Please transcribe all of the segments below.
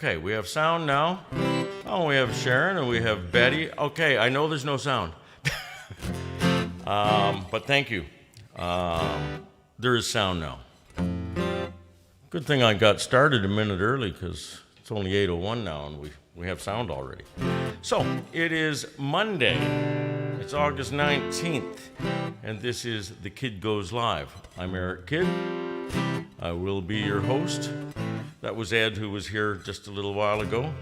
Okay, we have sound now. Oh, we have Sharon and we have Betty. Okay, I know there's no sound. But thank you. There is sound now. Good thing I got started a minute early because it's only 8:01 now and we have sound already. So, it is Monday. It's August 19th, and this is The Kid Goes Live. I'm Eric Kidd. I will be your host. That was Ed, who was here just a little while ago,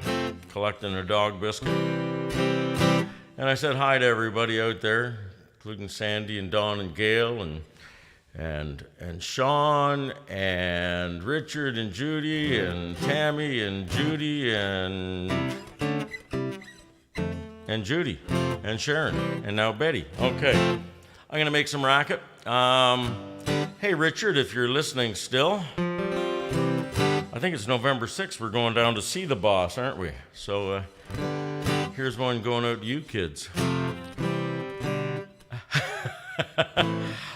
collecting a dog biscuit. And I said hi to everybody out there, including Sandy and Dawn and Gail and Sean and Richard and Judy and Tammy and Judy and Judy and Sharon and now Betty. Okay, I'm gonna make some racket. Hey Richard, if you're listening still, I think it's November 6th. We're going down to see the boss, aren't we? So here's one going out to you kids.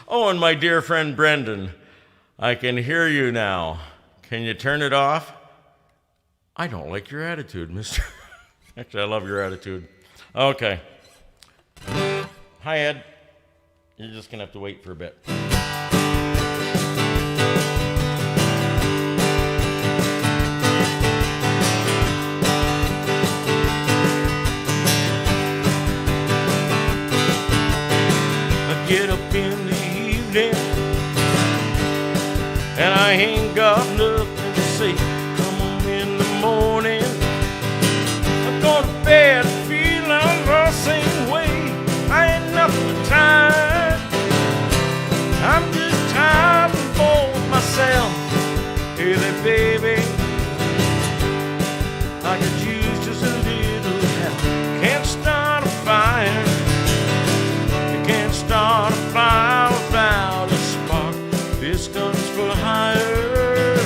Oh, and my dear friend Brendan, I can hear you now. Can you turn it off? I don't like your attitude, mister. Actually, I love your attitude. Okay. Hi, Ed. You're just going to have to wait for a bit. I get up in the evening and I ain't got nothing to say. Come on in the morning, I go to bed feeling the same way. I ain't nothing but tired. I'm just tired and bored with myself. Hey there, baby, I could use just a little help. Can't start a fire. You can't start a fire without a spark. This gun's for hire,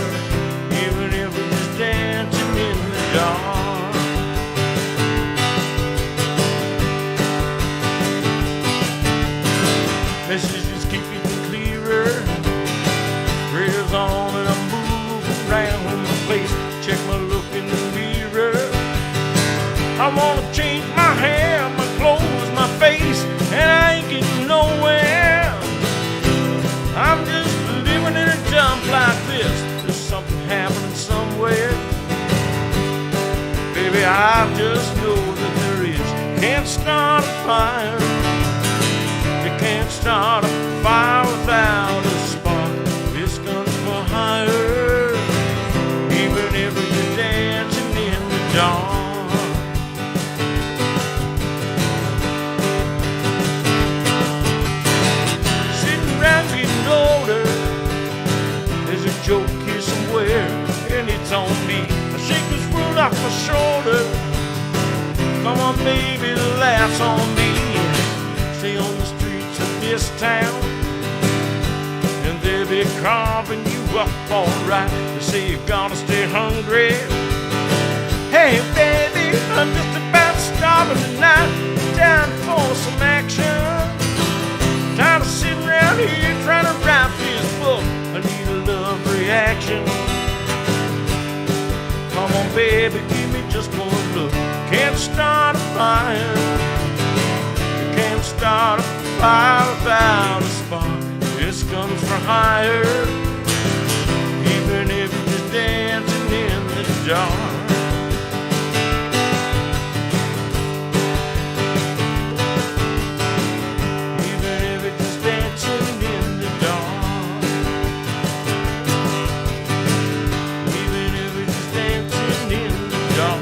even if we're just dancing in the dark. Messages keep getting clearer. Prayers on and I'm moving around the place. Check my look in the mirror. I wanna change my hair, my clothes, my face, and I ain't getting nowhere. I'm just living in a jump like this. There's something happening somewhere. Baby, I just know that there is. Can't start a fire. You can't start a fire without a spark. This gun's for hire, even if you're dancing in the dark. Sitting around getting older, there's a joke here somewhere, and it's on me. I shake this world off my shoulder. Come on, baby, the laugh's on me. Stay on the streets of this town, and they'll be carving you up alright. They say you've gotta stay hungry. Hey, baby, I'm just about starving tonight. Time for some action. Tired of sitting around here trying to write this book. I need a love reaction. Come on, baby, give me just one look. Can't start a fire. You can't start a fire without a spark. This gun's for hire, even if you're just dancing in the dark. Even if you're just dancing in the dark. Even if you're just dancing in the dark.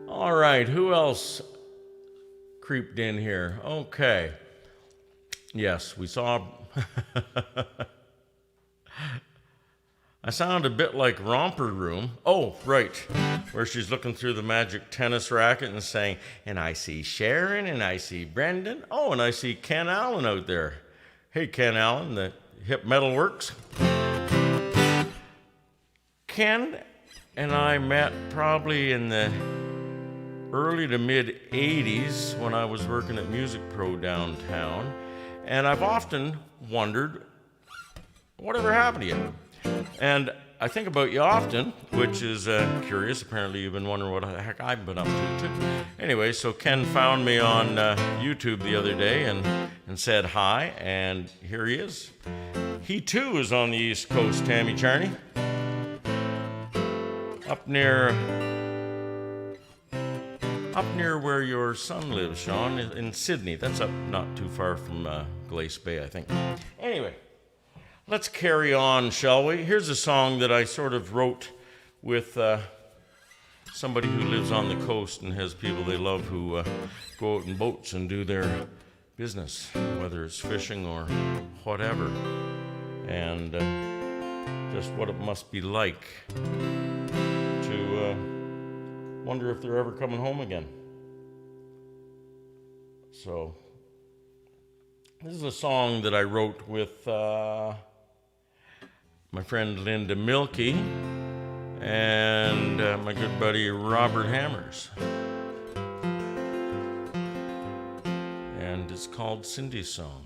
All right, who else creeped in here? Okay. Yes, we saw... I sound a bit like Romper Room. Oh, right. Where she's looking through the magic tennis racket and saying, and I see Sharon, and I see Brendan. Oh, and I see Ken Allen out there. Hey, Ken Allen, the Hip Metal Works. Ken and I met probably in the early to mid 80s when I was working at Music Pro downtown, and I've often wondered, whatever happened to you? And I think about you often, which is curious. Apparently you've been wondering what the heck I've been up to too. Anyway, so Ken found me on YouTube the other day and said hi, and here he is. He too is on the East Coast, Tammy Charney. Up near where your son lives, Sean, in Sydney. That's up not too far from Glace Bay, I think. Anyway, let's carry on, shall we? Here's a song that I sort of wrote with somebody who lives on the coast and has people they love who go out in boats and do their business, whether it's fishing or whatever, and just what it must be like to wonder if they're ever coming home again. So this is a song that I wrote with my friend Linda Mielke and my good buddy Robert Hammers. And it's called Cindy's Song.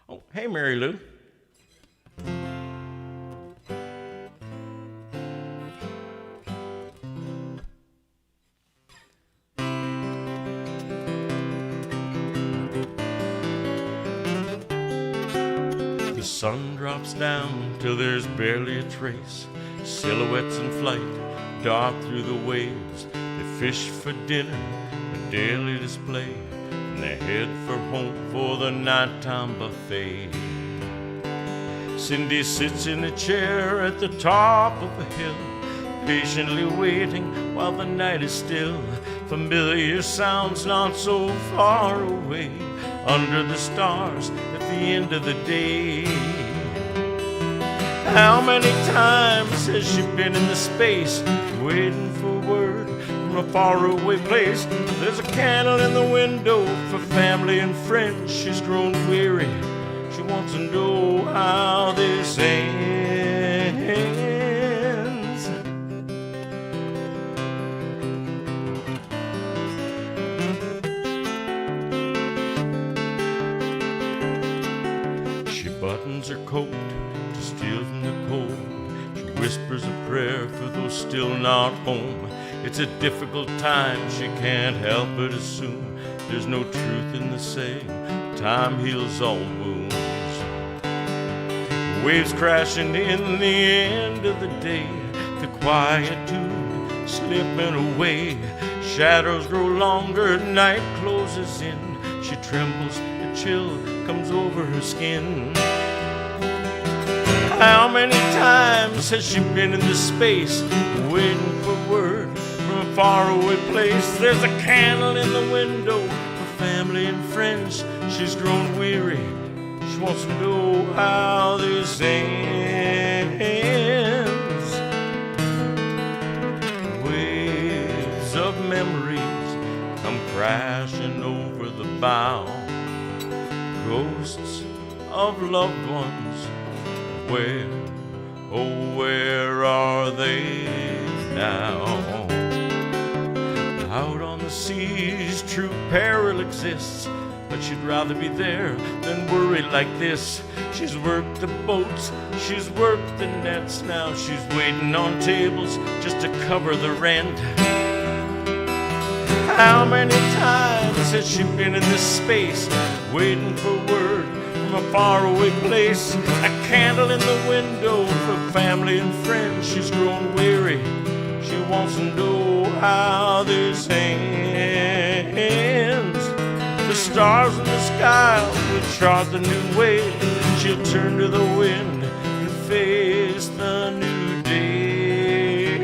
Oh, hey, Mary Lou. The sun drops down till there's barely a trace. Silhouettes in flight dart through the waves. They fish for dinner, a daily display, and they head for home for the nighttime buffet. Cindy sits in a chair at the top of a hill, patiently waiting while the night is still. Familiar sounds not so far away, under the stars at the end of the day. How many times has she been in the space, waiting for word from a faraway place? There's a candle in the window for family and friends. She's grown weary, she wants to know how this ends. She buttons her coat to steal from the cold. She whispers a prayer for those still not home. It's a difficult time, she can't help but assume there's no truth in the saying, time heals all wounds. Waves crashing in the end of the day, the quietude slipping away. Shadows grow longer, night closes in. She trembles, a chill comes over her skin. How many times has she been in this space, waiting for word from a faraway place? There's a candle in the window for family and friends. She's grown weary, she wants to know how this ends. Waves of memories come crashing over the bow. Ghosts of loved ones, where, oh, where are they now? Out on the seas, true peril exists, but she'd rather be there than worry like this. She's worked the boats, she's worked the nets, now she's waiting on tables just to cover the rent. How many times has she been in this space, waiting for word from a faraway place? A candle in the window for family and friends. She's grown weary, she wants to know how this ends. The stars in the sky will chart the new way. She'll turn to the wind and face the new day.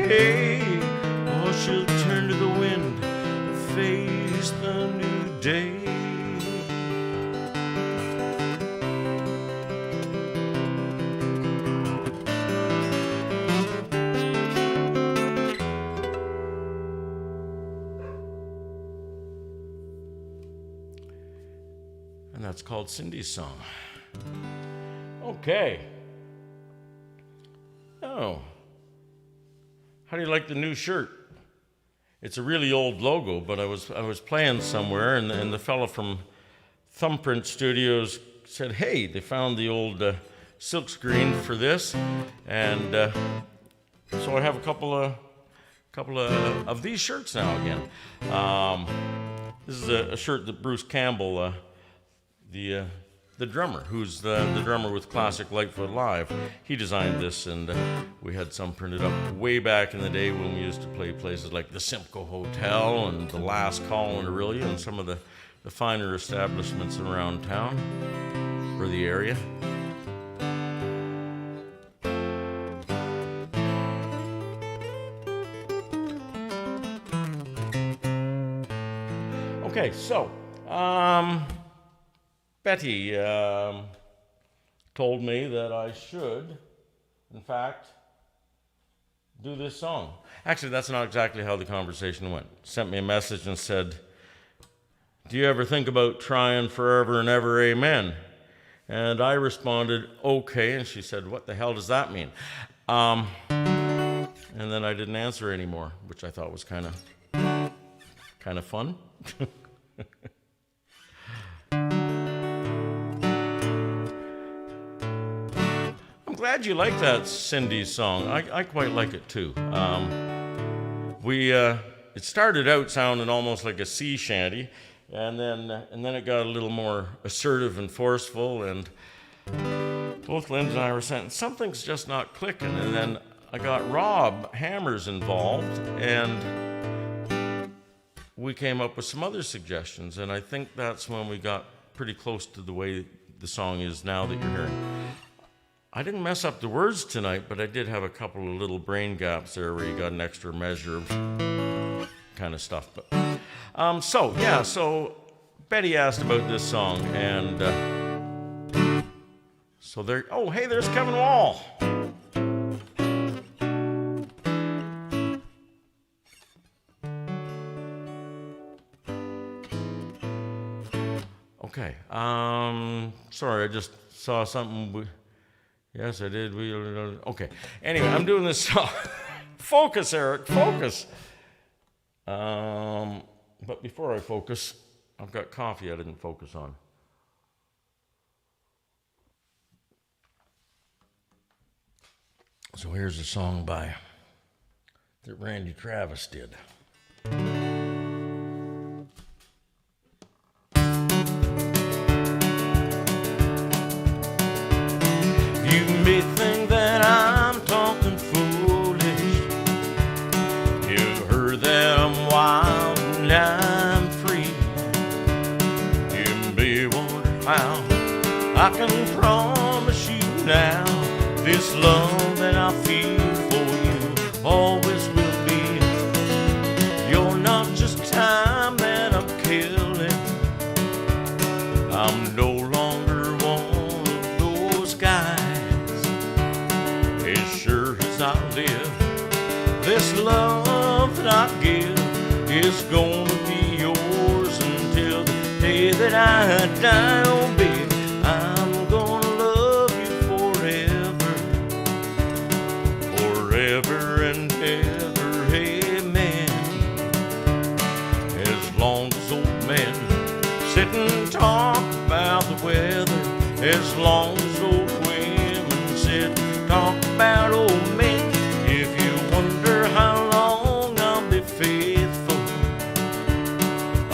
Or she'll turn to the wind and face the new day. And that's called Cindy's Song. Okay. Oh. How do you like the new shirt? It's a really old logo, but I was playing somewhere, and the fellow from Thumbprint Studios said, "Hey, they found the old silk screen for this," and so I have a couple of these shirts now again. This is a shirt that Bruce Campbell, the drummer, who's the drummer with classic Lightfoot Live, he designed this, and we had some printed up way back in the day when we used to play places like the Simcoe Hotel and the Last Call in Aurelia and some of the finer establishments around town or the area. Okay, so Betty told me that I should, in fact, do this song. Actually, that's not exactly how the conversation went. Sent me a message and said, "Do you ever think about trying Forever and Ever, Amen?" And I responded, "Okay." And she said, "What the hell does that mean?" And then I didn't answer anymore, which I thought was kind of fun. I'm glad you like that Cindy song. I quite like it too. It started out sounding almost like a sea shanty, and then it got a little more assertive and forceful, and both Linda and I were saying something's just not clicking. And then I got Rob Hammers involved, and we came up with some other suggestions, and I think that's when we got pretty close to the way the song is now that you're hearing. I didn't mess up the words tonight, but I did have a couple of little brain gaps there where you got an extra measure of kind of stuff. But so Betty asked about this song, and so there. Oh, hey, there's Kevin Wall. Okay. Sorry, I just saw something. Yes, I did. Okay. Anyway, I'm doing this song. Focus, Eric. Focus. But before I focus, I've got coffee I didn't focus on. So here's a song that Randy Travis did. You think that I'm talking foolish. You heard that I'm wild and I'm free. You may wonder how I can promise you now this love that I feel for you always will be. You're not just time that I'm killing. I'm no longer one of those guys. I live, this love that I give is gonna be yours until the day that I die. Oh baby, I'm gonna love you forever, forever and ever, amen. As long as old men sit and talk about the weather, as long as old women sit and talk about old men. If you wonder how long I'll be faithful,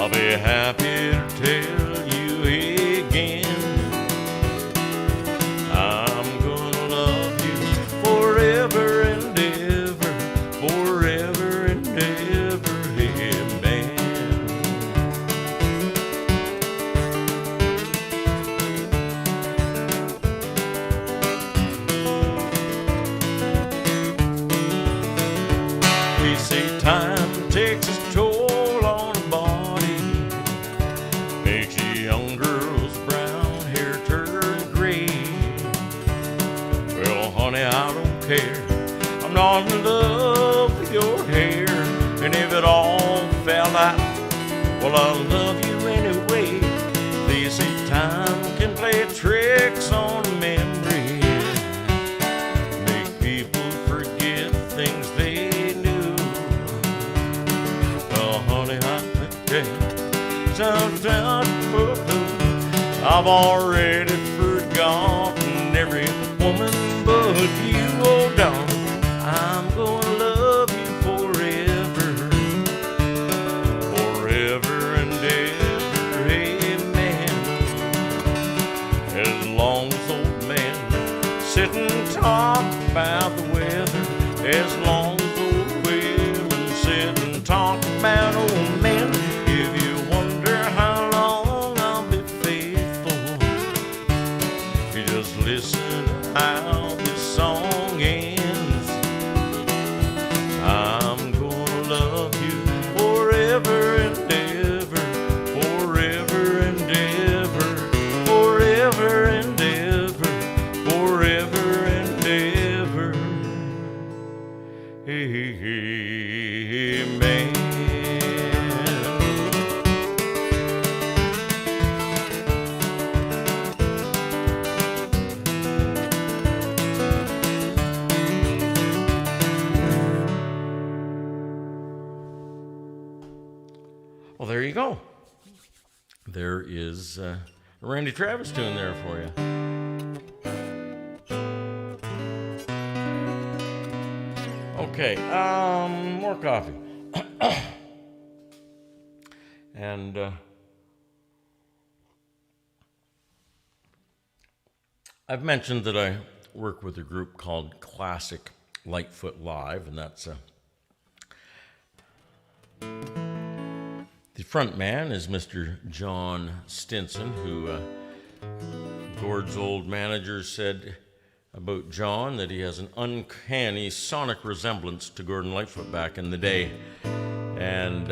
I'll be happy to tell you again. I'm gonna love you forever and ever, forever and ever, amen. They say time takes its toll on a body, makes a young girl's brown hair turn gray. Well, honey, I don't care. I'm not in love with your hair, and if it all fell out, well, I love you anyway. They say time can play tricks on memory, make people forget things they knew. I've already forgotten every woman but you, oh darling. I'm gonna love you forever, forever and ever, amen. As long as old men sit and talk about the weather, as long as old women sit and talk about old men. If you wonder how long I'll be faithful, you just listen how this song ends. I'm gonna love you forever and ever, forever and ever, forever and ever, forever and ever. Amen. Well, there you go. There is a Randy Travis tune there for you. Okay, more coffee. And I've mentioned that I work with a group called Classic Lightfoot Live, and that's the front man is Mr. John Stinson, who Gord's old manager said about John that he has an uncanny sonic resemblance to Gordon Lightfoot back in the day. And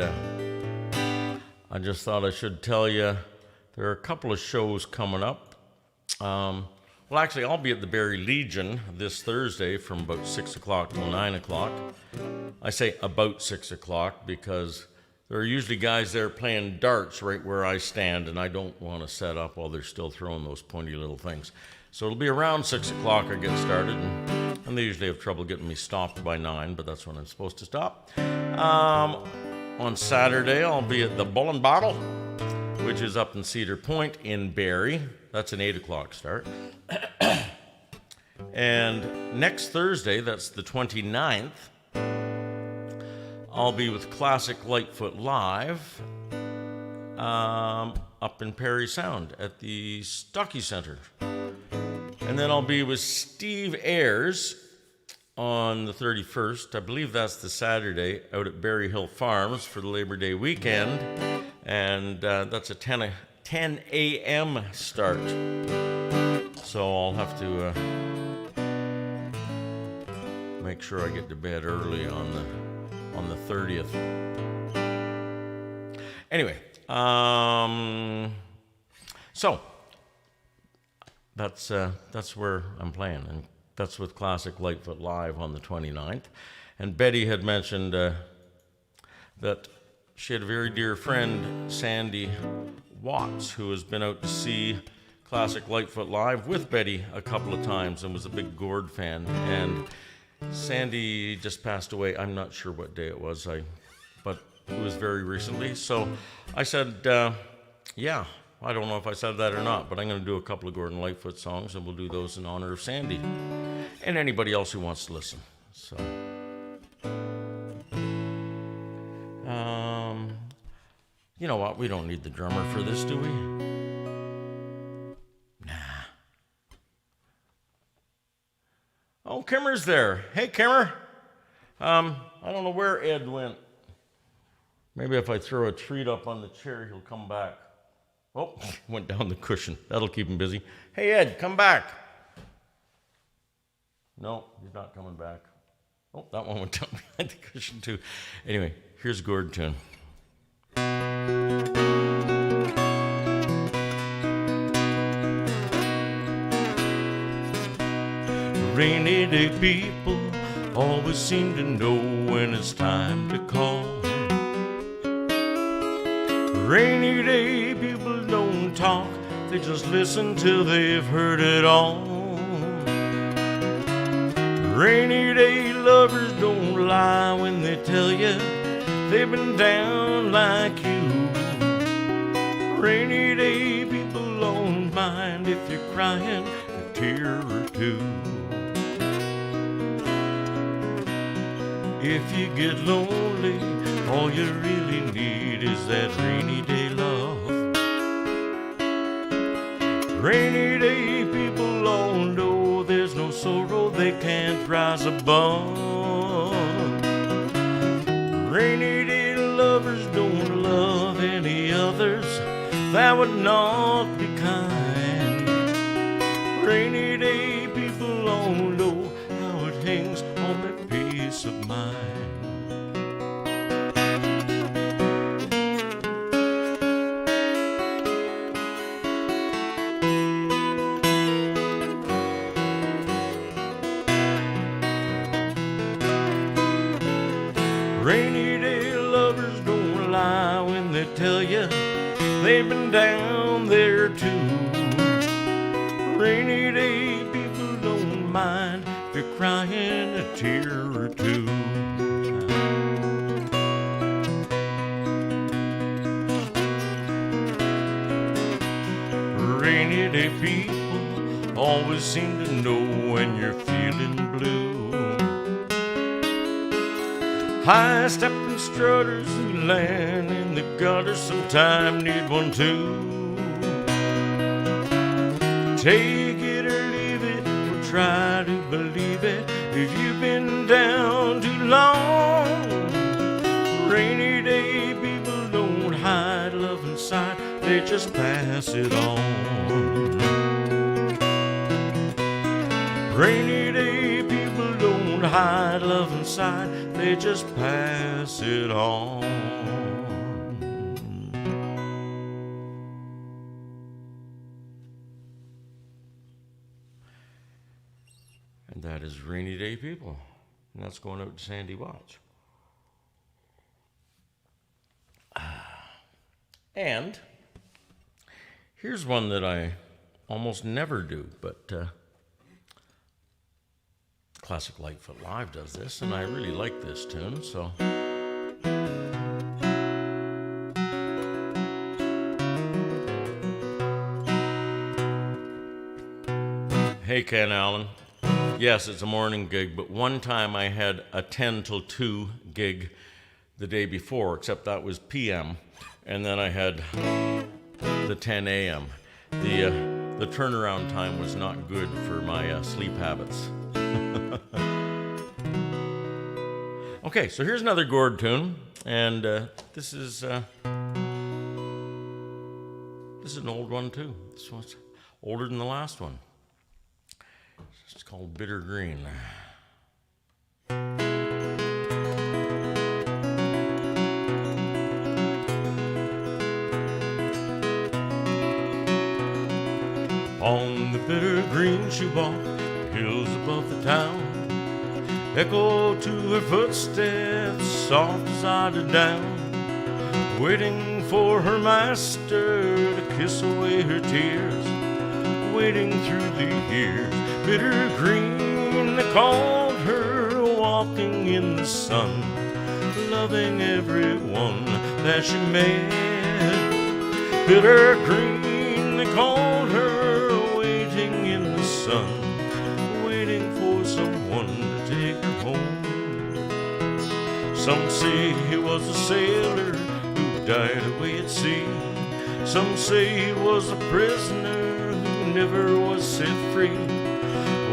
I just thought I should tell you there are a couple of shows coming up. Well, actually, I'll be at the Barrie Legion this Thursday from about 6 o'clock till 9 o'clock. I say about 6 o'clock because there are usually guys there playing darts right where I stand, and I don't want to set up while they're still throwing those pointy little things. So it'll be around 6 o'clock I get started, and they usually have trouble getting me stopped by 9, but that's when I'm supposed to stop. On Saturday, I'll be at the Bull and Bottle, which is up in Cedar Point in Barrie. That's an 8 o'clock start. And next Thursday, that's the 29th, I'll be with Classic Lightfoot Live up in Parry Sound at the Stocky Center. And then I'll be with Steve Ayres on the 31st. I believe that's the Saturday, out at Berry Hill Farms for the Labor Day weekend. And that's a 10 a.m. start. So I'll have to make sure I get to bed early on the 30th. Anyway, so that's where I'm playing, and that's with Classic Lightfoot Live on the 29th. And Betty had mentioned that she had a very dear friend, Sandy Watts, who has been out to see Classic Lightfoot Live with Betty a couple of times and was a big Gord fan. And Sandy just passed away. I'm not sure what day it was, but it was very recently. So I said, yeah, I don't know if I said that or not, but I'm going to do a couple of Gordon Lightfoot songs, and we'll do those in honor of Sandy and anybody else who wants to listen. So, you know what? We don't need the drummer for this, do we? Nah. Oh, Kimmer's there. Hey, Kimmer. I don't know where Ed went. Maybe if I throw a treat up on the chair, he'll come back. Oh, went down the cushion. That'll keep him busy. Hey, Ed, come back. No, he's not coming back. Oh, that one went down behind the cushion, too. Anyway, here's a Gord tune. Rainy day people always seem to know when it's time to call. Rainy day people don't talk, they just listen till they've heard it all. Rainy day lovers don't lie when they tell you they've been down like you Rainy day people don't mind if you're crying a tear or two. If you get lonely, all you really need is that rainy day love. Rainy day people don't know there's no sorrow they can't rise above. Rainy day lovers don't love any others, that would not be kind. Rainy day people don't know how it hangs on their peace of mind. Rainy day lovers don't lie when they tell you they've been down there too. Rainy day people don't mind if you're crying a tear or two. Rainy day people always seem to know when you're feeling blue. High-stepping strutters who land in the gutter sometime need one too. Take it or leave it, or try to believe it if you've been down too long. Rainy day people don't hide love inside, they just pass it on. Rainy day people don't hide love inside, they just pass it on. And that is Rainy Day People. And that's going out to Sandy Watch. And here's one that I almost never do, but Classic Lightfoot Live does this, and I really like this tune, so. Hey, Ken Allen. Yes, it's a morning gig, but one time I had a 10 till 2 gig the day before, except that was PM, and then I had the 10 a.m. The turnaround time was not good for my sleep habits. Okay, so here's another Gord tune, and this is an old one too. This one's older than the last one. It's called Bitter Green. On the bitter green she walked, the hills above the town echo to her footsteps, soft as idle down, waiting for her master to kiss away her tears, waiting through the years. Bitter green, they called her, walking in the sun, loving everyone that she met. Bitter green, they called her, waiting in the sun, waiting for someone to take her home. Some say he was a sailor who died away at sea. Some say he was a prisoner who never was set free.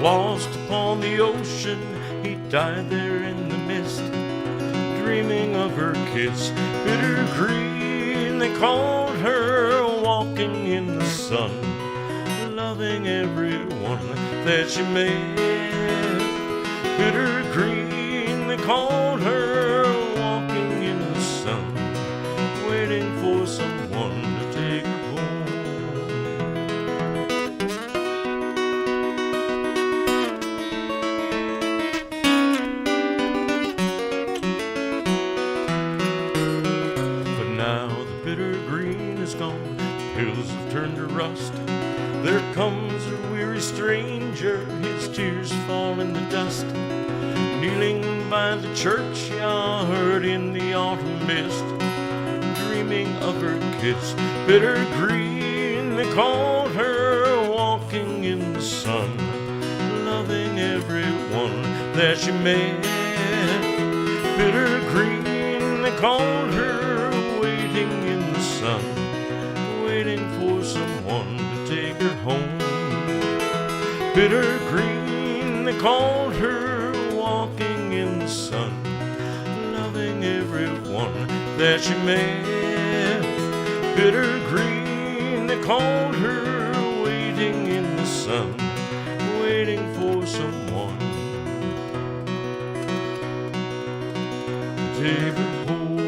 Lost upon the ocean, he died there in the mist, dreaming of her kiss. Bitter green, they called her, walking in the sun, loving everyone that she met. Bitter green, they called her, walking in the sun, waiting for someone to take her home. But now the bitter green is gone, hills have turned to rust. There comes a weary stranger, his tears fall in the dust, kneeling by the churchyard in the autumn mist, dreaming of her It's bitter green, they called her, walking in the sun, loving everyone that she met. Bitter green, they called her, waiting in the sun, waiting for someone to take her home. Bitter green, they called her, walking in the sun, loving everyone that she met. Bitter green, they called her, waiting in the sun, waiting for someone to take her home.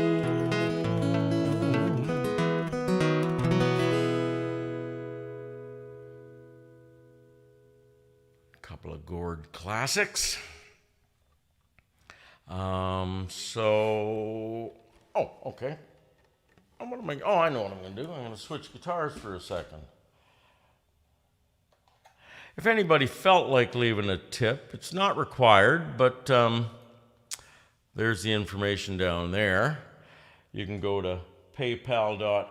Couple of Gord classics. Okay. I know what I'm going to do. I'm going to switch guitars for a second. If anybody felt like leaving a tip, it's not required, but there's the information down there. You can go to paypal.me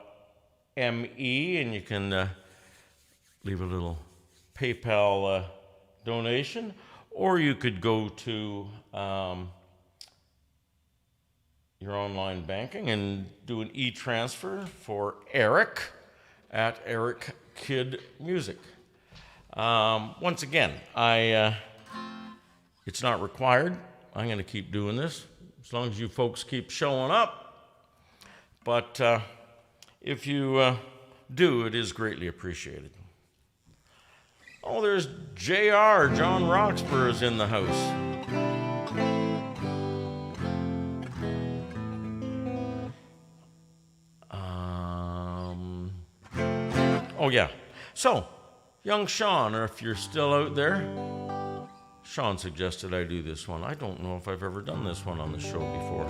and you can leave a little PayPal donation, or you could go to your online banking and do an e-transfer for Eric at Eric Kid Music. Once again, it's not required. I'm going to keep doing this as long as you folks keep showing up. But if you do, it is greatly appreciated. Oh, there's J.R. John Roxburgh is in the house. Oh, yeah. So, young Sean, or if you're still out there, Sean suggested I do this one. I don't know if I've ever done this one on the show before.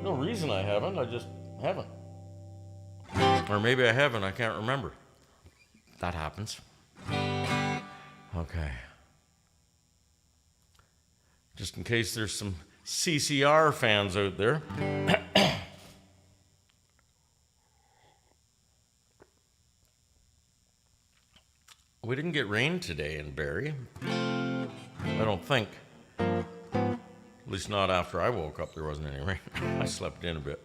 No reason I haven't, I just haven't. Or maybe I haven't, I can't remember. That happens. Okay. Just in case there's some CCR fans out there. We didn't get rain today in Barrie. I don't think. At least not after I woke up, there wasn't any rain. I slept in a bit.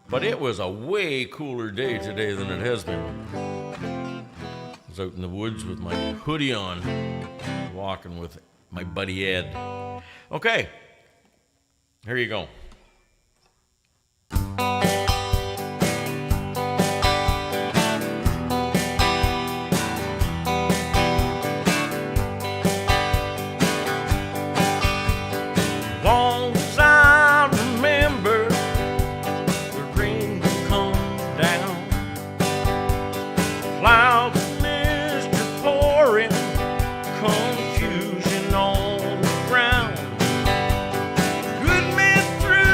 But it was a way cooler day today than it has been. I was out in the woods with my hoodie on, walking with my buddy Ed. Okay, here you go. Confusion on the ground. Good men threw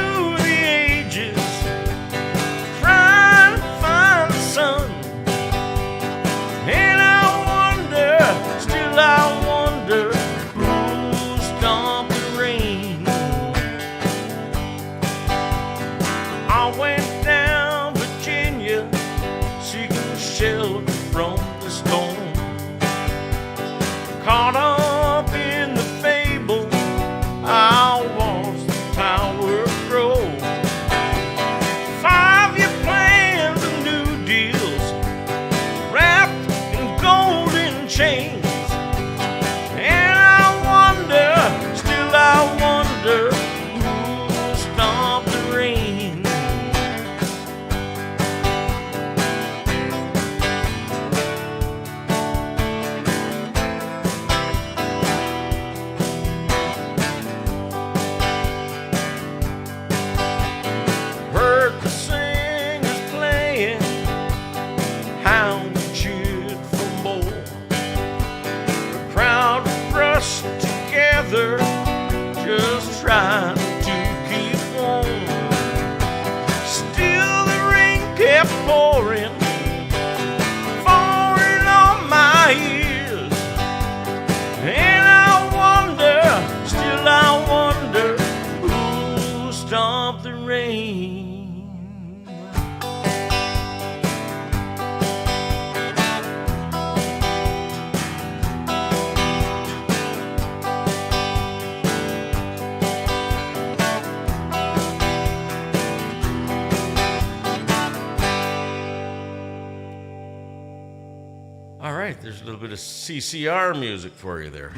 right, there's a little bit of CCR music for you there.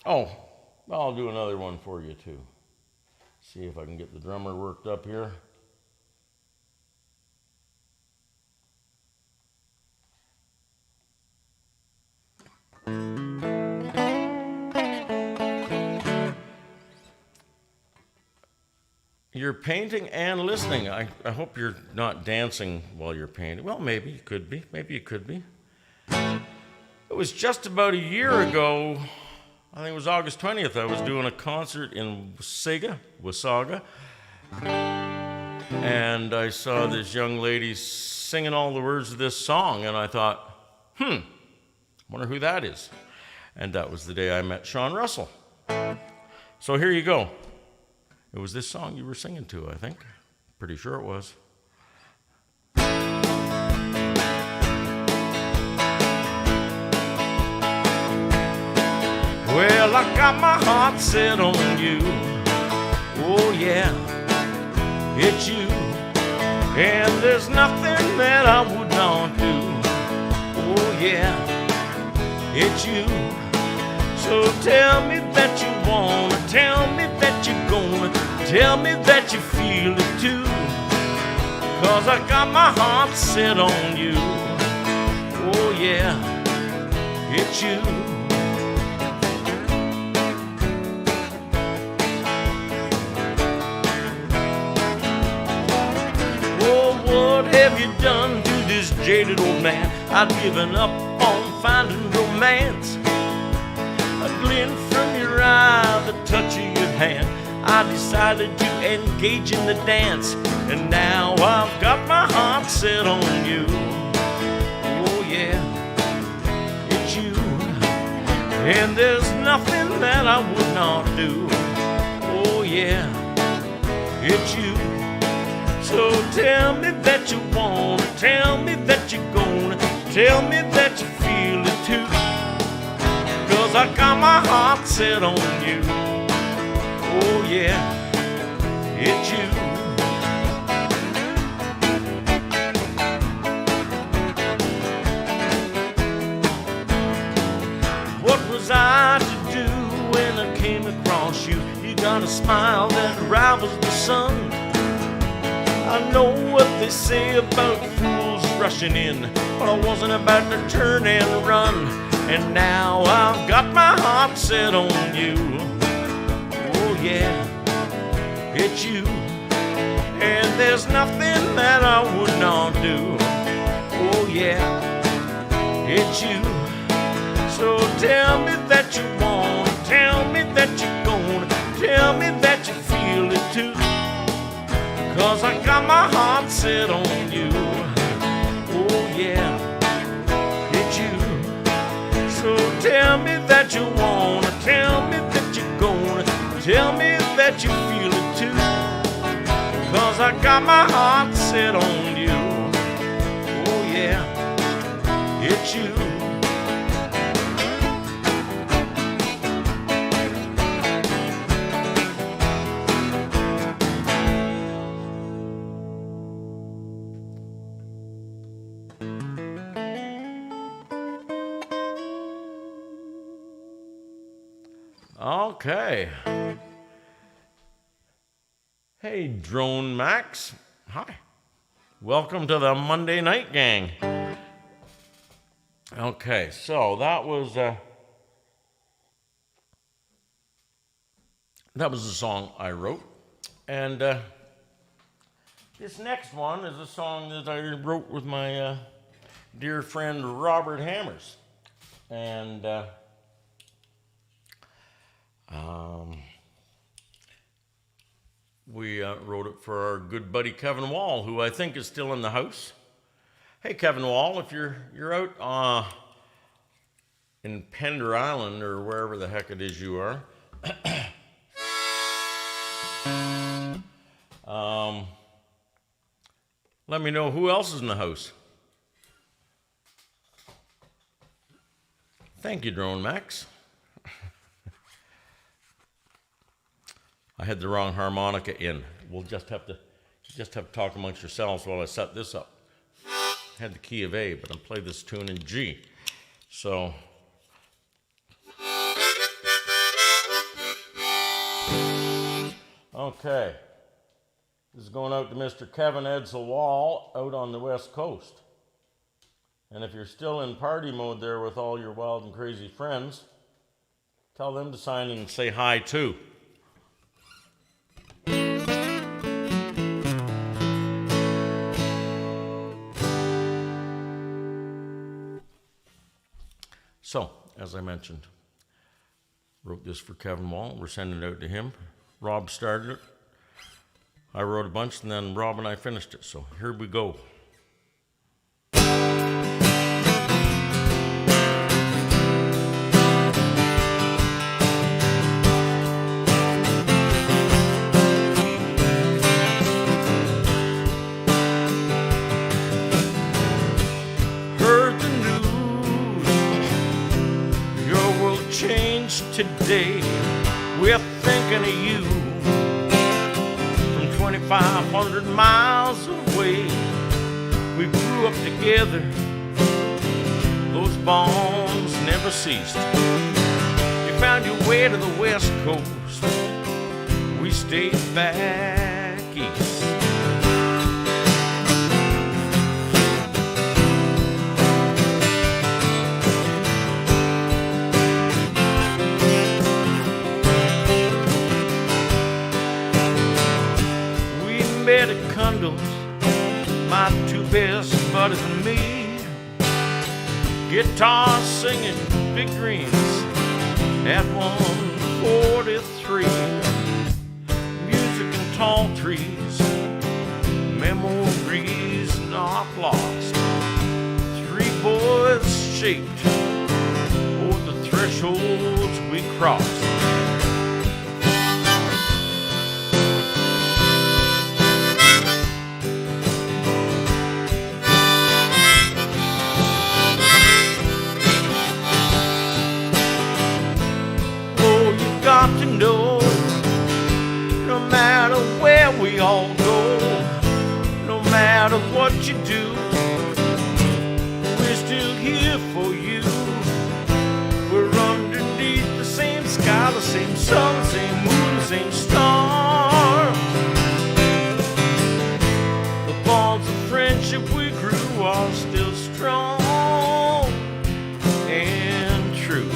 Oh, I'll do another one for you too. See if I can get the drummer worked up here. You're painting and listening. I hope you're not dancing while you're painting. Well, maybe you could be. Maybe you could be. It was just about a year ago, I think it was August 20th, I was doing a concert in Wasaga, and I saw this young lady singing all the words of this song, and I thought, wonder who that is. And that was the day I met Sean Russell. So here you go. It was this song you were singing to, I think. Pretty sure it was. Well, I got my heart set on you. Oh yeah, it's you. And there's nothing that I would not do. Oh yeah, it's you. So tell me that you wanna, tell me that you're gonna, tell me that you feel it too. 'Cause I got my heart set on you. Oh yeah, it's you. Oh, what have you done to this jaded old man? I've given up on finding romance. A glint from your eye, the touch of your hand. I decided to engage in the dance, and now I've got my heart set on you. Oh yeah, it's you. And there's nothing that I would not do. Oh yeah, it's you. So tell me that you wanna, tell me that you're gonna, tell me that you feel it too. 'Cause I got my heart set on you. Oh yeah, it's you. What was I to do when I came across you? You got a smile that rivals the sun. I know what they say about fools rushing in, but I wasn't about to turn and run. And now I've got my heart set on you. Oh yeah, it's you. And there's nothing that I would not do. Oh yeah, it's you. So tell me that you want, tell me that you're gonna, tell me that you feel it too. 'Cause I got my heart set on you. Oh yeah, it's you. So tell me that you wanna, tell me that you're gonna, tell me that you feel it too. 'Cause I got my heart set on you. Oh yeah, it's you. Okay. Hey, Drone Max. Hi. Welcome to the Monday Night Gang. Okay, so that was a song I wrote, and this next one is a song that I wrote with my dear friend Robert Hammers, and we wrote it for our good buddy Kevin Wall, who I think is still in the house. Hey, Kevin Wall, if you're out in Pender Island or wherever the heck it is you are, let me know who else is in the house. Thank you, Drone Max. I had the wrong harmonica in. We'll just have to talk amongst yourselves while I set this up. had the key of A, but I play this tune in G. So, okay. This is going out to Mr. Kevin Edsel Wall out on the West Coast. And if you're still in party mode there with all your wild and crazy friends, tell them to sign in and say hi too. So, as I mentioned, wrote this for Kevin Wall. We're sending it out to him. Rob started it. I wrote a bunch, and then Rob and I finished it. So here we go. Heard the news, your world changed today. We're thinking of you. 2,500 miles away, we grew up together, those bonds never ceased. You found your way to the West Coast, we stayed back east. Met at Cundles, my two best buddies and me. Guitar singing big dreams at 143. Music and tall trees, memories not lost. Three boys shaped o'er the thresholds we crossed. Got to know, no matter where we all go, no matter what you do, we're still here for you. We're underneath the same sky, the same sun, the same moon, the same stars. The bonds of friendship we grew are still strong and true.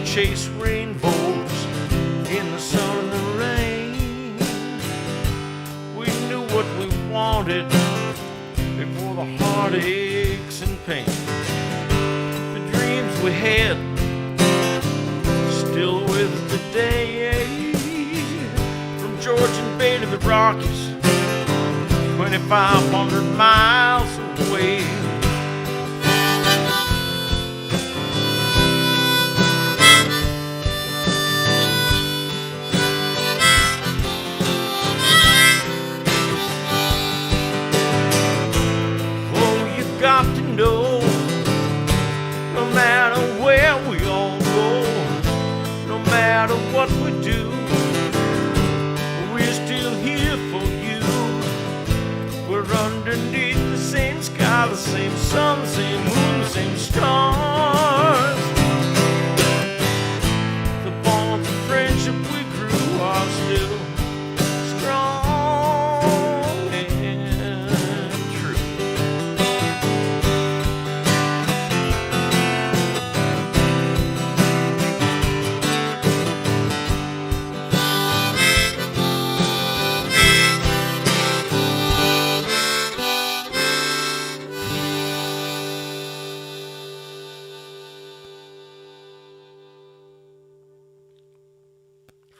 Chase rainbows in the sun and the rain. We knew what we wanted before the heartaches and pain. The dreams we had still with us today. From Georgian Bay to the Rockies, 2,500 miles away. Got to know, no matter where we all go, no matter what we do, we're still here for you. We're underneath the same sky, the same sun, the same moon, the same stars. The bonds of friendship we grew are still strong.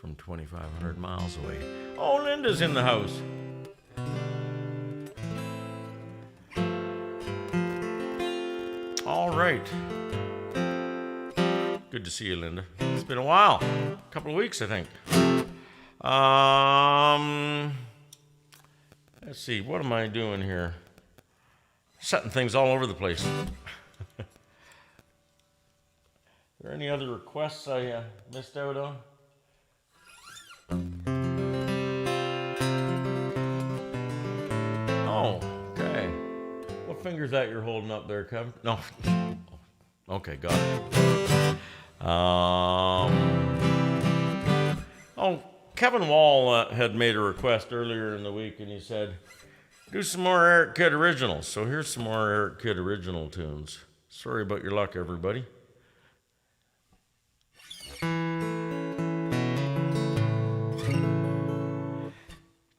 From 2,500 miles away. Oh, Linda's in the house. All right. Good to see you, Linda. It's been a while. A couple of weeks, I think. Let's see. What am I doing here? setting things all over the place. Are there any other requests I missed out on? Oh, okay. What finger's that you're holding up there, Kevin? No. Okay, got it. Kevin Wall had made a request earlier in the week, and he said, do some more Eric Kidd originals. So here's some more Eric Kidd original tunes. Sorry about your luck, everybody.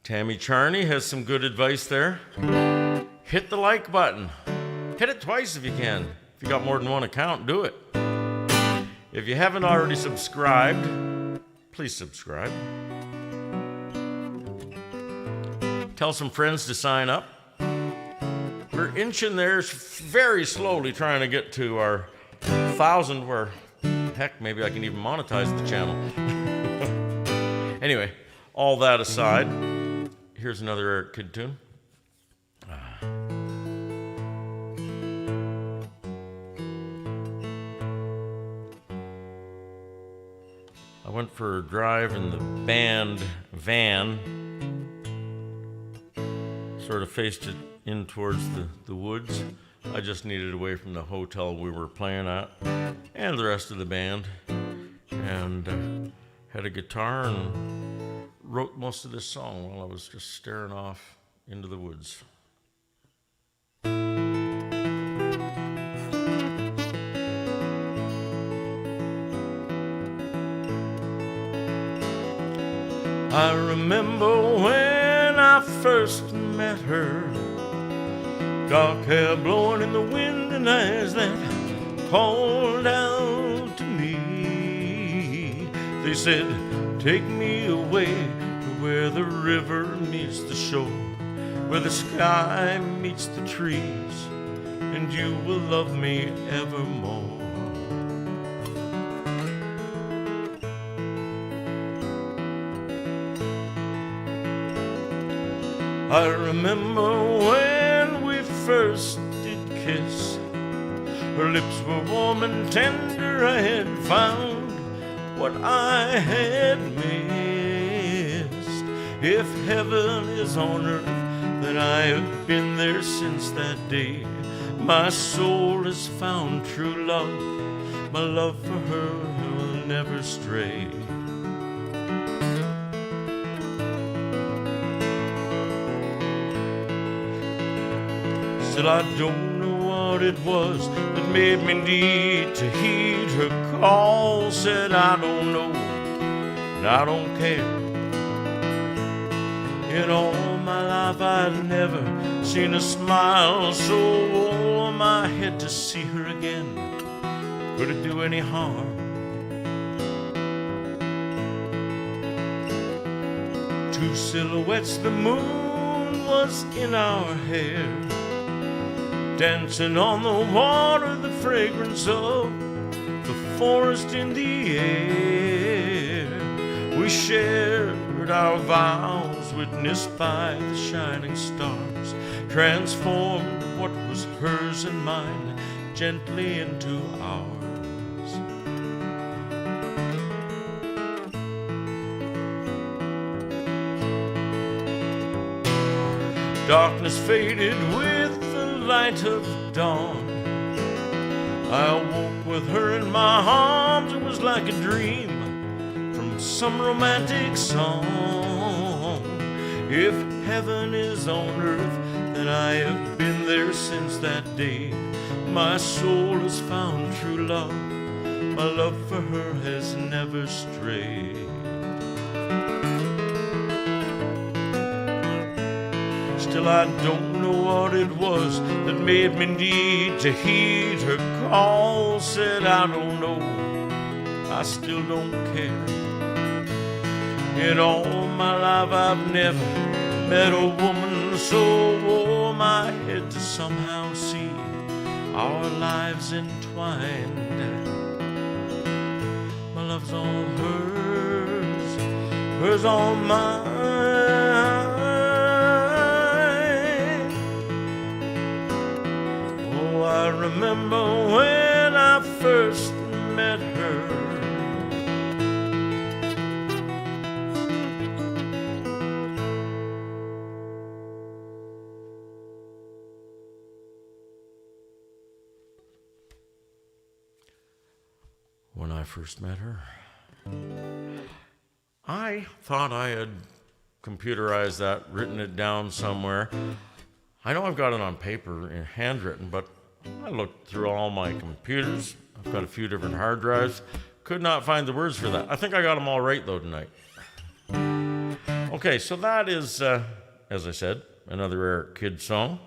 Tammy Charney has some good advice there. Hit the like button. Hit it twice if you can. If you got more than one account, do it. If you haven't already subscribed, please subscribe. Tell some friends to sign up. We're inching there very slowly trying to get to our 1,000 where, heck, maybe I can even monetize the channel. Anyway, all that aside, here's another Eric Kidd tune. I went for a drive in the band van, sort of faced it in towards the woods. I just needed away from the hotel we were playing at and the rest of the band, and had a guitar and wrote most of this song while I was just staring off into the woods. I remember when I first met her, dark hair blowing in the wind and eyes that called out to me. They said, take me away to where the river meets the shore, where the sky meets the trees, and you will love me evermore. I remember when we first did kiss. Her lips were warm and tender. I had found what I had missed. If heaven is on earth, then I have been there since that day. My soul has found true love. My love for her will never stray. Still, I don't know what it was that made me need to heed her call. Said, I don't know, and I don't care. In all my life I'd never seen a smile so warm. I had to see her again. Could it do any harm? Two silhouettes, the moon was in our hair, dancing on the water, the fragrance of the forest in the air. We shared our vows, witnessed by the shining stars, transformed what was hers and mine gently into ours. Darkness faded with the light of dawn. I awoke with her in my arms. It was like a dream from some romantic song. If heaven is on earth, then I have been there since that day. My soul has found true love. My love for her has never strayed. Still, I don't know what it was that made me need to heed her call. Said, I don't know, I still don't care. In all my life I've never met a woman so warm. I had to somehow see our lives entwined. My love's all hers, hers all mine. remember when I first met her. When I first met her, I thought I had computerized that, written it down somewhere. I know I've got it on paper and handwritten, but I looked through all my computers. I've got a few different hard drives. Could not find the words for that. I think I got them all right, though, tonight. Okay, so that is, as I said, another Eric Kidd song.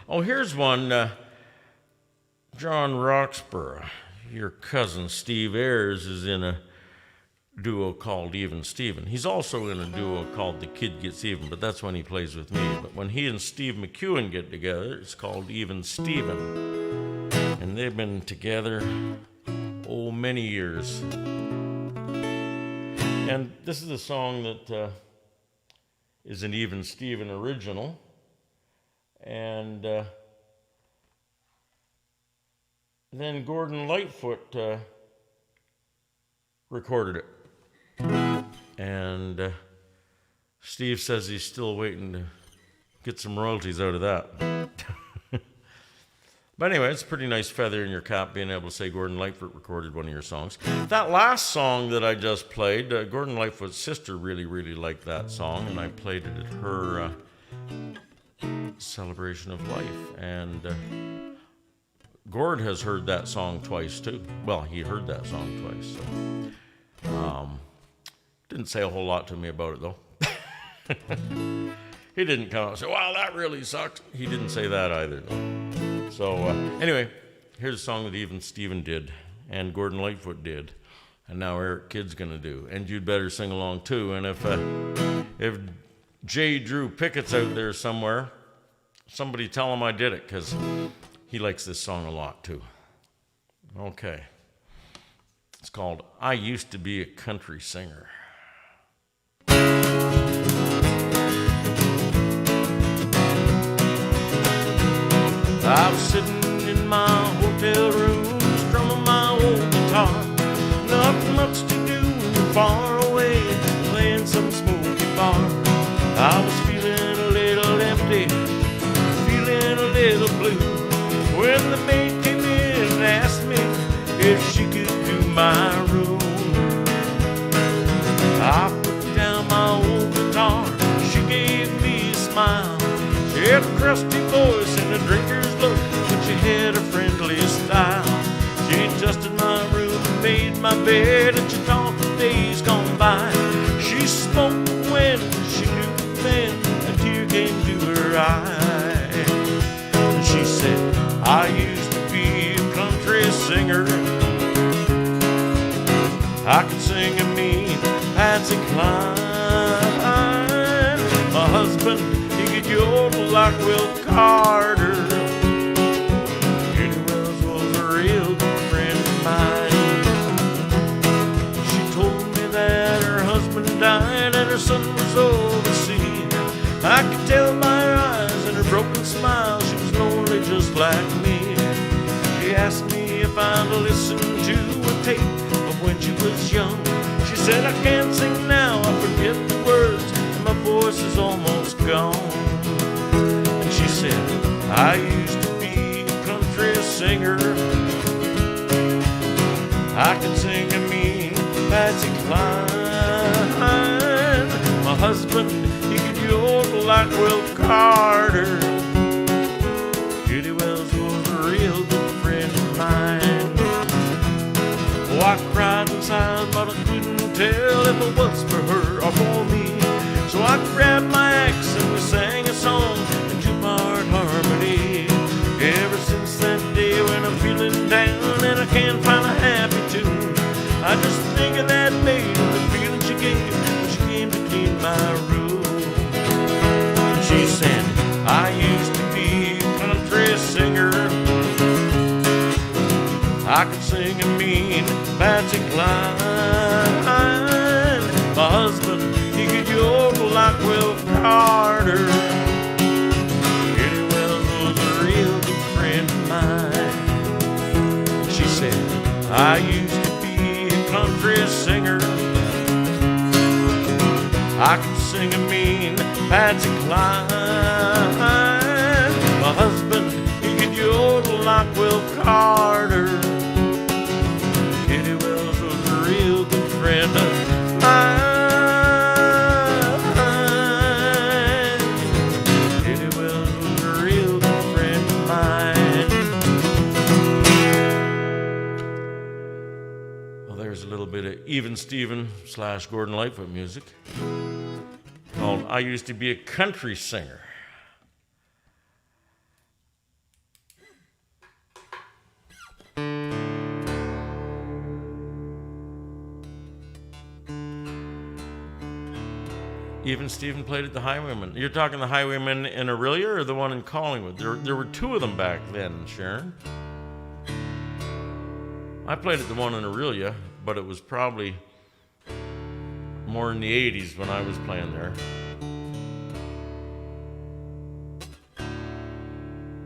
Here's one. John Roxburgh, your cousin Steve Ayers, is in a duo called Even Steven. He's also in a duo called The Kid Gets Even, but that's when he plays with me. But when he and Steve McEwen get together, it's called Even Steven. And they've been together, many years. And this is a song that is an Even Steven original. And then Gordon Lightfoot recorded it. And Steve says he's still waiting to get some royalties out of that. But anyway, it's a pretty nice feather in your cap being able to say Gordon Lightfoot recorded one of your songs. That last song that I just played, Gordon Lightfoot's sister really, really liked that song, and I played it at her celebration of life. And Gord has heard that song twice too. Well, he heard that song twice. So, didn't say a whole lot to me about it though. He didn't come out and say, "Wow, that really sucks." He didn't say that either. No. So anyway, here's a song that Even Steven did, and Gordon Lightfoot did, and now Eric Kidd's gonna do. And you'd better sing along too. And if J. Drew Pickett's out there somewhere, somebody tell him I did it, because he likes this song a lot, too. Okay. It's called I Used to Be a Country Singer. I was sitting in my hotel room, strumming my old guitar. Nothing much to do, far away, playing some smoky bar. I was feeling a little empty, feeling a little blue, when the maid came in and asked me if she could do my room. I put down my old guitar, she gave me a smile. She had a crusty voice and a drinker's look, but she had a friendly style. She adjusted my room and made my bed, and she talked of days gone by. She spoke when she knew then a tear came to her eye. And she said, I used to be a country singer. I could sing a mean Patsy Cline. My husband, he could yodel like Will Carter. Judy Wells was a real good friend of mine. She told me that her husband died and her son was overseas. I could tell by her eyes and her broken smile she was lonely just like me. She asked me if I'd listen to a tape of when she was young. She said, I can't sing now, I forget the words, and my voice is almost gone. And she said, I used to be a country singer. I could sing a mean Patsy Cline. My husband, he could yodel like Will Carter. Judy Wells was a real good friend of mine. Oh, I cried inside, but I couldn't tell if it was for her or for me. So I grabbed my axe and we sang a song in two-part harmony. Ever since that day when I'm feeling down and I can't find a happy tune, I just think of that maid and the feeling she gave when she came to clean my room. And she said, I used to be a country singer. I could sing a mean Patsy Cline. My husband, he could yodel like Will Carter. I can sing a mean Patsy Cline. My husband, he could yodel like Will Carter. Kitty Wells was a real good friend of mine. Kitty Wells was a real good friend of mine. Well, there's a little bit of Even Steven / Gordon Lightfoot music called I Used to Be a Country Singer. Even Steven played at the Highwaymen. You're talking the Highwaymen in Aurelia or the one in Collingwood? There were two of them back then, Sharon. I played at the one in Aurelia, but it was probably more in the 80s when I was playing there.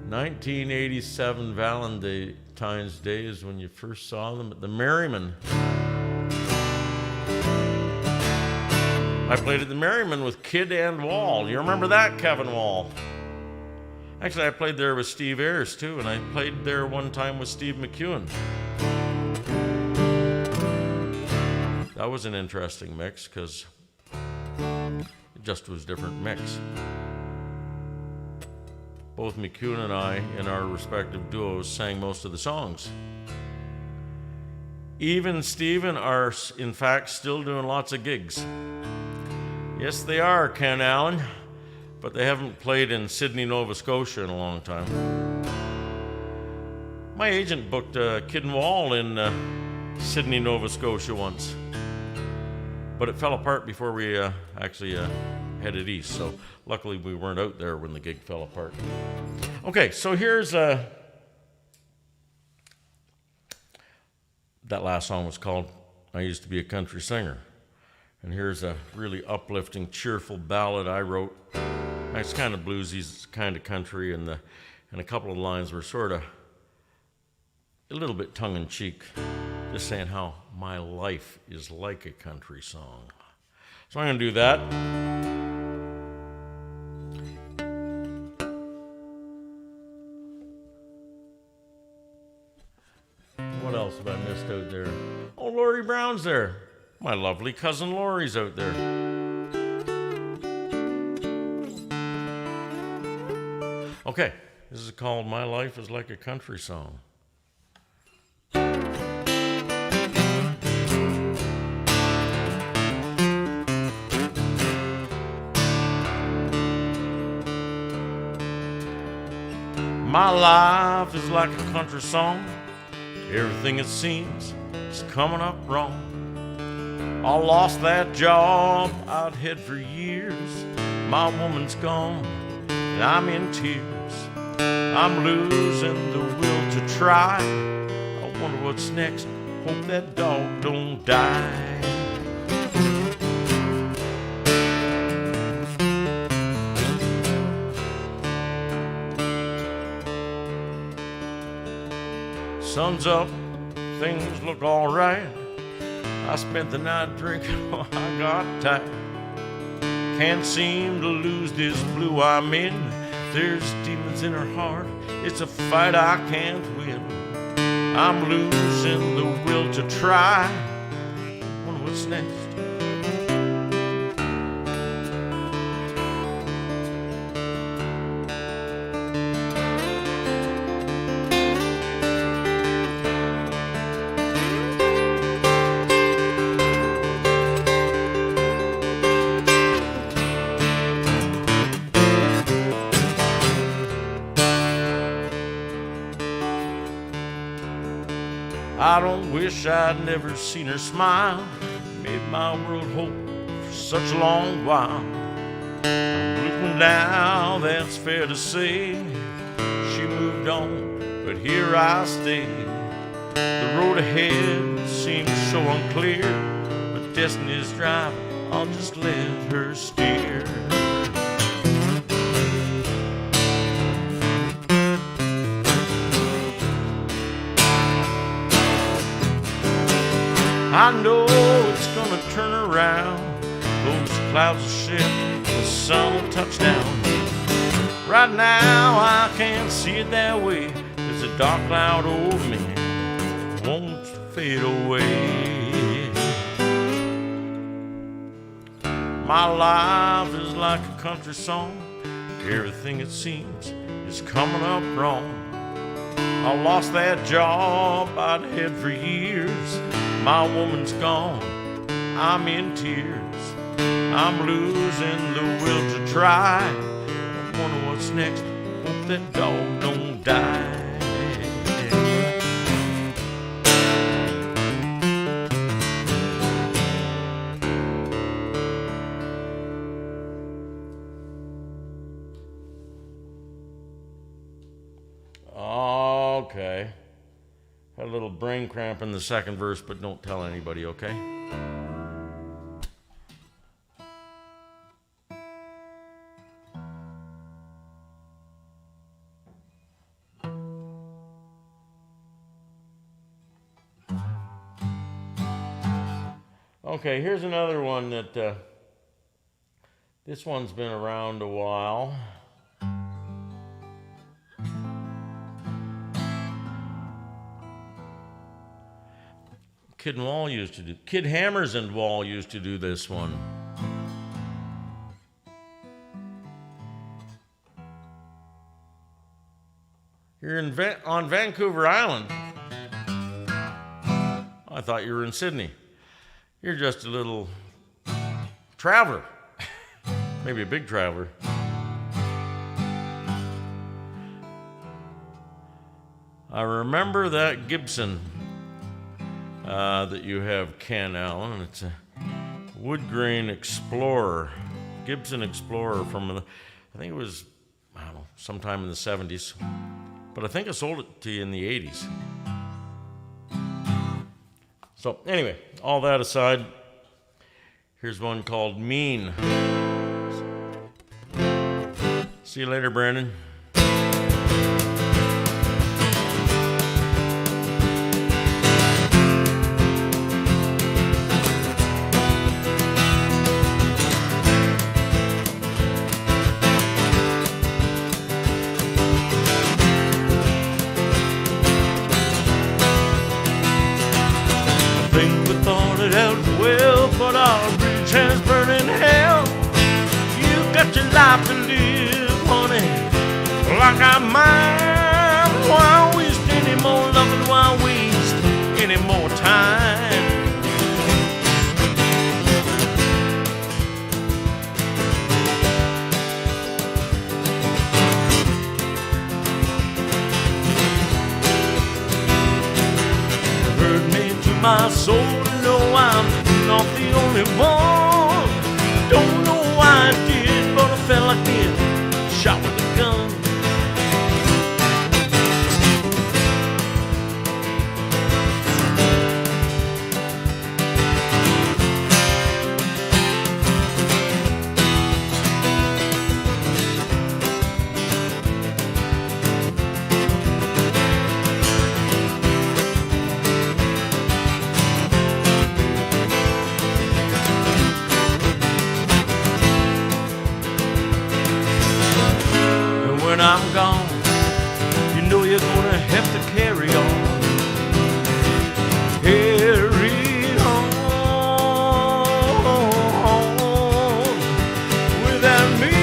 1987 Valentine's Day is when you first saw them at the Merriman. I played at the Merriman with Kid and Wall. You remember that, Kevin Wall? Actually, I played there with Steve Ayers, too, and I played there one time with Steve McEwen. That was an interesting mix, because it just was a different mix. Both McEwen and I, in our respective duos, sang most of the songs. Even Steven are, in fact, still doing lots of gigs. Yes, they are, Ken Allen, but they haven't played in Sydney, Nova Scotia in a long time. My agent booked Kid and Wall in Sydney, Nova Scotia once, but it fell apart before we actually headed east, so luckily we weren't out there when the gig fell apart. Okay, so here's that last song was called I Used to Be a Country Singer. And here's a really uplifting, cheerful ballad I wrote. It's kind of bluesy, it's kind of country, and a couple of lines were sort of a little bit tongue-in-cheek, just saying how my life is like a country song. So I'm going to do that. What else have I missed out there? Oh, Lori Brown's there. My lovely cousin Lori's out there. Okay, this is called My Life is Like a Country Song. My life is like a country song. Everything it seems is coming up wrong. I lost that job I'd had for years. My woman's gone and I'm in tears. I'm losing the will to try. I wonder what's next. Hope that dog don't die. Sun's up, things look all right. I spent the night drinking, oh, I got tired. Can't seem to lose this blue I'm in. There's demons in her heart, it's a fight I can't win. I'm losing the will to try. Wonder what's next. I don't wish I'd never seen her smile. Made my world hope for such a long while. I'm looking now, that's fair to say. She moved on, but here I stay. The road ahead seems so unclear, but destiny's driving, I'll just let her steer. I know it's gonna turn around. those clouds will shift, the sun will touch down. Right now I can't see it that way. There's a dark cloud over me, won't fade away. My life is like a country song. Everything it seems is coming up wrong. I lost that job I'd had for years. My woman's gone, I'm in tears. I'm losing the will to try. I wonder what's next, hope that dog don't die. Okay. Had a little brain cramp in the second verse, but don't tell anybody, okay? Okay, here's another one that, this one's been around a while. Kid Hammers and Wall used to do this one. You're on Vancouver Island. I thought you were in Sydney. You're just a little traveler. Maybe a big traveler. I remember that Gibson that you have, Ken Allen. It's a wood grain Explorer, Gibson Explorer from, I think it was, I don't know, sometime in the 70s. But I think I sold it to you in the 80s. So anyway, all that aside, here's one called Mean. See you later, Brandon. But our bridge has burned in hell. You got your life to live, honey, like I mine. Why waste any more loving? Why waste any more time? Hurt me to my soul to know I'm not the only one. Don't know why I did, but I felt like being shot with a gun. When I'm gone, you know you're gonna have to carry on. Carry on without me.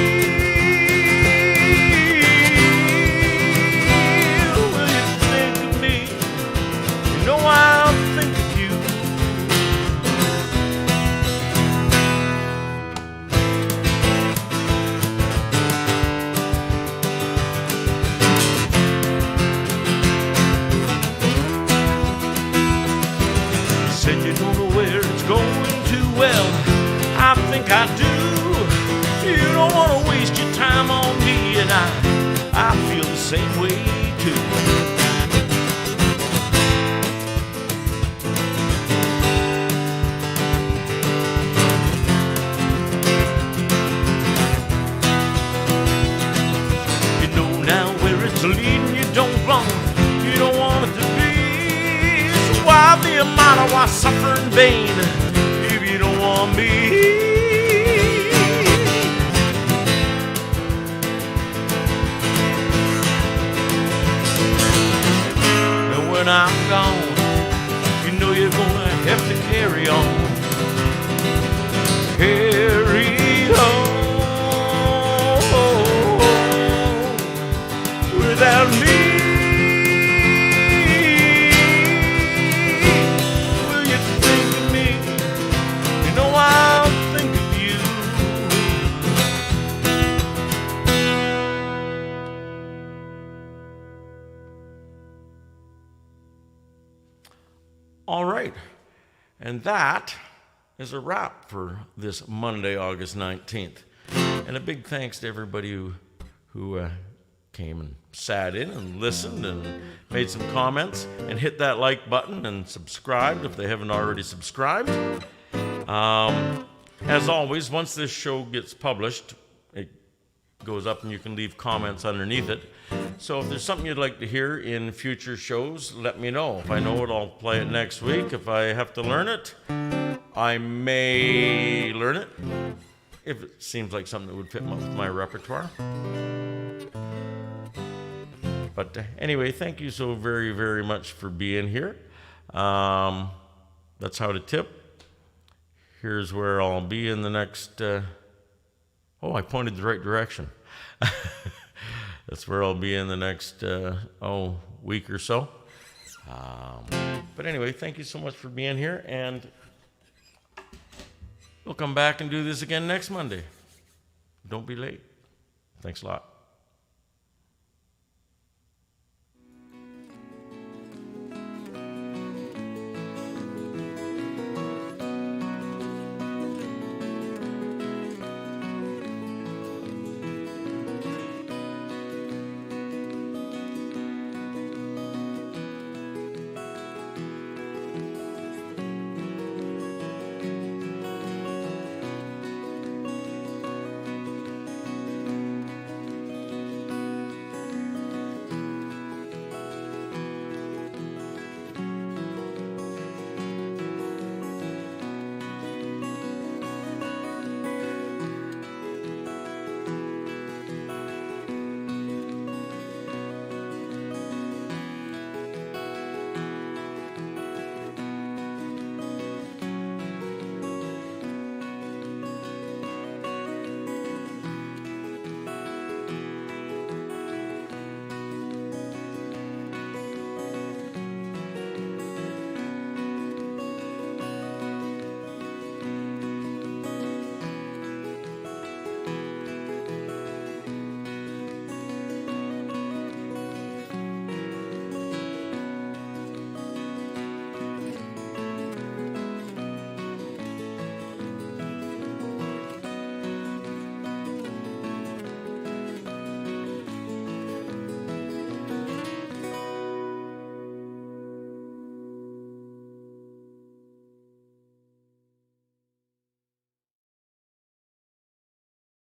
Will you think of me? You know I'll think of you. Said you don't know where it's going too well. I think I do. You don't want to waste your time on me, and I feel the same way too. You know now where it's leading. You don't belong. You don't want it to be. Why be a martyr? Why suffer in vain if you don't want me? And that is a wrap for this Monday, August 19th. And a big thanks to everybody who came and sat in and listened and made some comments and hit that like button and subscribed if they haven't already subscribed. As always, once this show gets published, it goes up and you can leave comments underneath it. So if there's something you'd like to hear in future shows, let me know. If I know it, I'll play it next week. If I have to learn it, I may learn it, if it seems like something that would fit with my repertoire. But anyway, thank you so very, very much for being here. That's how to tip. Here's where I'll be in the next... I pointed the right direction. That's where I'll be in the next week or so. But anyway, thank you so much for being here, and we'll come back and do this again next Monday. Don't be late. Thanks a lot.